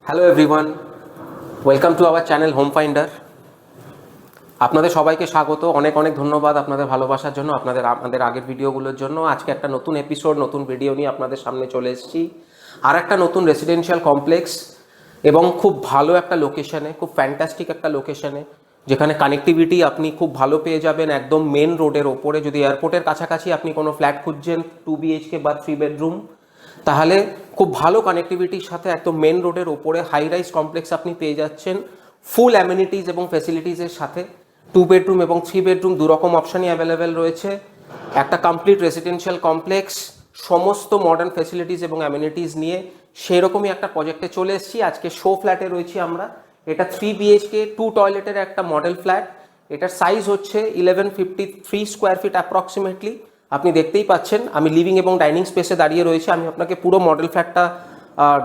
Hello everyone, welcome to our channel home finder. আপনাদের সবাইকে স্বাগত। অনেক অনেক ধন্যবাদ আপনাদের ভালোবাসার জন্য, আমাদের আগের ভিডিওগুলোর জন্য। আজকে একটা নতুন এপিসোড, নতুন ভিডিও নিয়ে আপনাদের সামনে চলে এসেছি। আর একটা নতুন রেসিডেন্সিয়াল কমপ্লেক্স এবং খুব ভালো একটা লোকেশনে, খুব ফ্যান্টাস্টিক একটা লোকেশনে, যেখানে কানেক্টিভিটি আপনি খুব ভালো পেয়ে যাবেন একদম মেন রোডের ওপরে। যদি এয়ারপোর্টের কাছাকাছি আপনি কোনো ফ্ল্যাট খুঁজছেন 2 BHK বা 3 বেডরুম, তাহলে খুব ভালো কানেক্টিভিটির সাথে একদম মেন রোডের ওপরে হাই রাইজ কমপ্লেক্স আপনি পেয়ে যাচ্ছেন ফুল অ্যামেনিটিস এবং ফ্যাসিলিটিসের সাথে। 2 বেডরুম এবং 3 বেডরুম দুরকম অপশানই অ্যাভেলেবেল রয়েছে। একটা কমপ্লিট রেসিডেন্সিয়াল কমপ্লেক্স, সমস্ত মডার্ন ফ্যাসিলিটিস এবং অ্যামেনিটিস নিয়ে সেরকমই একটা প্রজেক্টে চলে এসেছি। আজকে শো ফ্ল্যাটে রয়েছি আমরা। এটা 3 BHK 2 টয়লেটের একটা মডেল ফ্ল্যাট। এটার সাইজ হচ্ছে 1153 স্কোয়ার ফিট অ্যাপ্রক্সিমেটলি। আপনি দেখতেই পাচ্ছেন আমি লিভিং এবং ডাইনিং স্পেসে দাঁড়িয়ে রয়েছি। আমি আপনাকে পুরো মডেল ফ্ল্যাটটা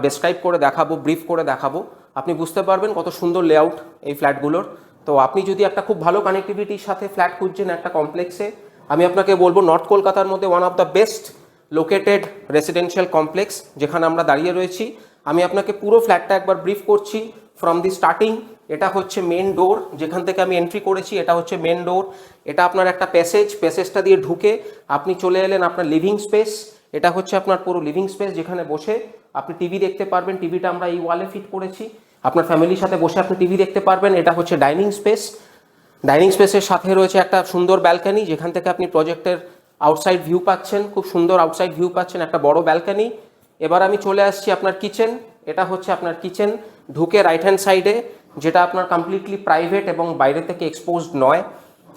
ডেসক্রাইব করে দেখাবো, ব্রিফ করে দেখাবো। আপনি বুঝতে পারবেন কত সুন্দর লেআউট এই ফ্ল্যাটগুলোর। তো আপনি যদি একটা খুব ভালো কানেক্টিভিটির সাথে ফ্ল্যাট খুঁজছেন একটা কমপ্লেক্সে, আমি আপনাকে বলবো নর্থ কলকাতার মধ্যে one of the best located residential complex যেখানে আমরা দাঁড়িয়ে রয়েছি। আমি আপনাকে পুরো ফ্ল্যাটটা একবার ব্রিফ করছি ফ্রম দি স্টার্টিং। এটা হচ্ছে মেন ডোর, যেখান থেকে আমি এন্ট্রি করেছি। এটা হচ্ছে মেন ডোর। এটা আপনার একটা প্যাসেজটা দিয়ে ঢুকে আপনি চলে এলেন আপনার লিভিং স্পেস। এটা হচ্ছে আপনার পুরো লিভিং স্পেস, যেখানে বসে আপনি টিভি দেখতে পারবেন। টিভিটা আমরা এই ওয়ালে ফিট করেছি। আপনার ফ্যামিলির সাথে বসে আপনি টিভি দেখতে পারবেন। এটা হচ্ছে ডাইনিং স্পেস। ডাইনিং স্পেসের সাথে রয়েছে একটা সুন্দর ব্যালকানি, যেখান থেকে আপনি প্রজেক্টের আউটসাইড ভিউ পাচ্ছেন। খুব সুন্দর আউটসাইড ভিউ পাচ্ছেন, একটা বড় ব্যালকানি। এবার আমি চলে আসছি আপনার কিচেন। এটা হচ্ছে আপনার কিচেন। ঢুকে রাইট হ্যান্ড সাইডে, যেটা আপনার কমপ্লিটলি প্রাইভেট এবং বাইরে থেকে এক্সপোজড নয়।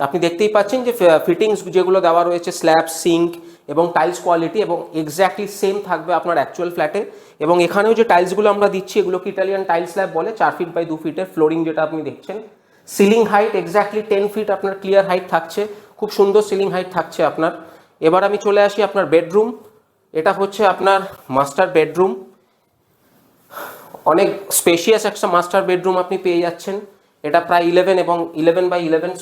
আপনি দেখতেই পাচ্ছেন যে ফিটিংস যেগুলো দেওয়া রয়েছে, স্ল্যাব, সিঙ্ক এবং টাইলস কোয়ালিটি এবং এক্স্যাক্টলি সেম থাকবে আপনার অ্যাকচুয়াল ফ্ল্যাটে। এবং এখানেও যে টাইলসগুলো আমরা দিচ্ছি, এগুলোকে ইটালিয়ান টাইলস স্ল্যাব বলে। 4 ফিট বাই 2 ফিটের ফ্লোরিং যেটা আপনি দেখছেন। সিলিং হাইট এক্স্যাক্টলি 10 ফিট আপনার ক্লিয়ার হাইট থাকছে। খুব সুন্দর সিলিং হাইট থাকছে আপনার। এবার আমি চলে আসি আপনার বেডরুম। এটা হচ্ছে আপনার মাস্টার বেডরুম। অনেক স্পেশিয়াস একটা মাস্টার বেডরুম আপনি পেয়ে যাচ্ছেন। এটা প্রায় 11 এবং 11 বাই 11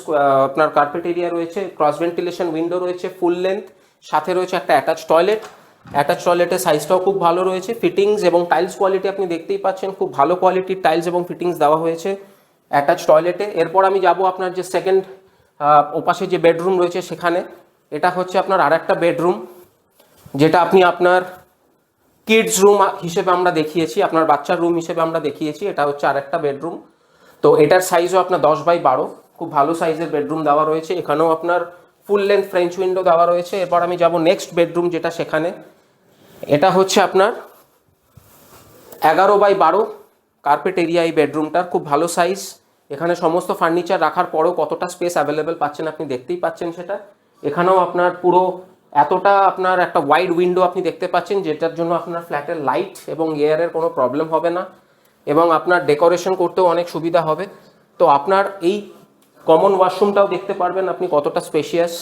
আপনার কার্পেট এরিয়া রয়েছে, ক্রস ভেন্টিলেশন উইন্ডো রয়েছে ফুল লেন্থ, সাথে রয়েছে একটা অ্যাটাচ টয়লেট। অ্যাটাচ টয়লেটের সাইজটাও খুব ভালো রয়েছে। ফিটিংস এবং টাইলস কোয়ালিটি আপনি দেখতেই পাচ্ছেন, খুব ভালো কোয়ালিটির টাইলস এবং ফিটিংস দেওয়া হয়েছে অ্যাটাচ টয়লেটে। এরপর আমি যাব আপনার যে সেকেন্ড ওপাশে যে বেডরুম রয়েছে সেখানে। এটা হচ্ছে আপনার আর একটা বেডরুম, যেটা আপনি আপনার কিডস রুম হিসেবে আমরা দেখিয়েছি, আপনার বাচ্চার রুম হিসেবে আমরা দেখিয়েছি। এটা হচ্ছে আরেকটা বেডরুম। তো এটার সাইজও আপনার 10 বাই 12, খুব ভালো সাইজের বেডরুম দেওয়া রয়েছে। এখানেও আপনার ফুল লেন্থ ফ্রেঞ্চ উইন্ডো দেওয়া রয়েছে। এরপর আমি যাব নেক্সট বেডরুম, যেটা সেখানে। এটা হচ্ছে আপনার 11 বাই 12 কার্পেট এরিয়া এই বেডরুমটার, খুব ভালো সাইজ। এখানে সমস্ত ফার্নিচার রাখার পরেও কতটা স্পেস অ্যাভেলেবেল পাচ্ছেন আপনি দেখতেই পাচ্ছেন সেটা। এখানেও আপনার পুরো এতটা আপনার একটা ওয়াইড উইন্ডো আপনি দেখতে পাচ্ছেন, যেটার জন্য আপনার ফ্ল্যাটের লাইট এবং এয়ারের কোনো প্রবলেম হবে না এবং আপনার ডেকোরেশন করতেও অনেক সুবিধা হবে। তো আপনার এই কমন ওয়াশরুমটাও দেখতে পারবেন আপনি কতটা স্পেশিয়াস,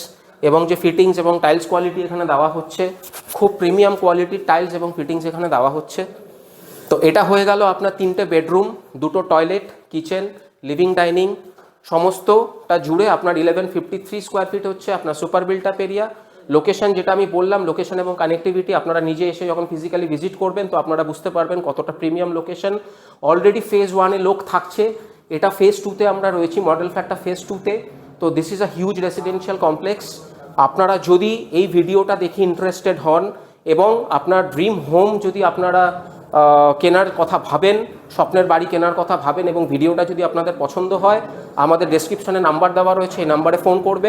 এবং যে ফিটিংস এবং টাইলস কোয়ালিটি এখানে দেওয়া হচ্ছে, খুব প্রিমিয়াম কোয়ালিটির টাইলস এবং ফিটিংস এখানে দেওয়া হচ্ছে। তো এটা হয়ে গেল আপনার 3টে বেডরুম, 2টো টয়লেট, কিচেন, লিভিং, ডাইনিং, সমস্তটা জুড়ে আপনার 1153 স্কোয়ার ফিট হচ্ছে আপনার super built up area. Location যেটা আমি বললাম, লোকেশন এবং কানেক্টিভিটি আপনারা নিজে এসে যখন ফিজিক্যালি ভিজিট করবেন তো আপনারা বুঝতে পারবেন কতটা প্রিমিয়াম লোকেশন। অলরেডি ফেজ 1-এ লোক থাকছে, এটা ফেজ 2-তে আমরা রয়েছি, মডেল ফ্ল্যাটটা ফেজ 2-তে। তো this is a huge residential complex. আপনারা যদি এই ভিডিওটা দেখে ইন্টারেস্টেড হন এবং আপনার ড্রিম হোম যদি আপনারা কেনার কথা ভাবেন, স্বপ্নের বাড়ি কেনার কথা ভাবেন এবং ভিডিওটা যদি আপনাদের পছন্দ হয়, আমাদের ডেসক্রিপশনে নাম্বার দেওয়া রয়েছে, এই নাম্বারে ফোন করবেন।